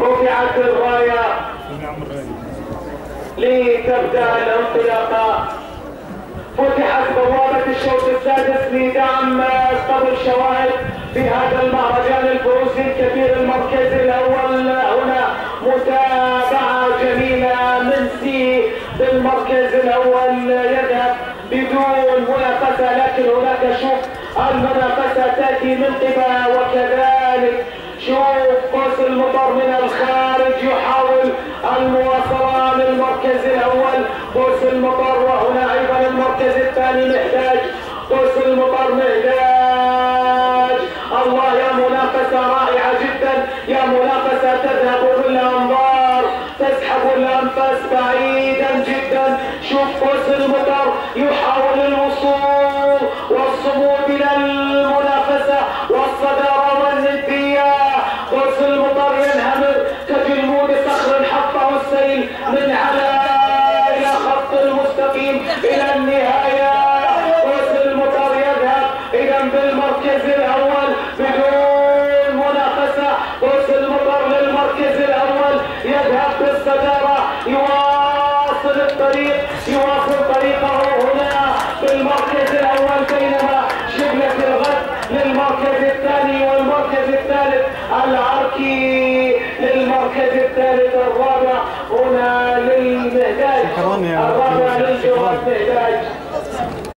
رفعت الراية لتبدأ الانطلاقة. فتحت بوابة الشوط السادس لدعم اسطبل شواهد في هذا المهرجان الفروسي الكبير. المركز الاول هنا متابعة جميلة من سي بالمركز الاول يذهب بدون منافسة، لكن هناك شوف المنافسة تأتي من قبل، وكذلك شوف قوس المطر من الخارج يحاول المواصلة للمركز الاول قوس المطر. وهنا ايضا المركز الثاني مهداج، قوس المطر مهداج. الله يا منافسة رائعة جدا، يا منافسة تذهب بالانظار، تسحب الانفاس بعيدا جدا. شوف قوس المطر يحاول الوصول والصمود الى المنافسة والصدارة والندية. قوس المطر ينهمر كجلمود صخر حطه السيل من على الى خط المستقيم الى النهاية. قوس المطر يذهب اذا بالمركز الاول بدون منافسة. قوس المطر للمركز الاول يذهب بالصدارة، يواصل الطريق، يواصل طريقه هنا بالمركز الاول، بينما شبلة الغد للمركز الثاني والمركز الثالث العركي للمركز الثالث. الرابع هنا للمهداج، الرابع للجواد مهداج.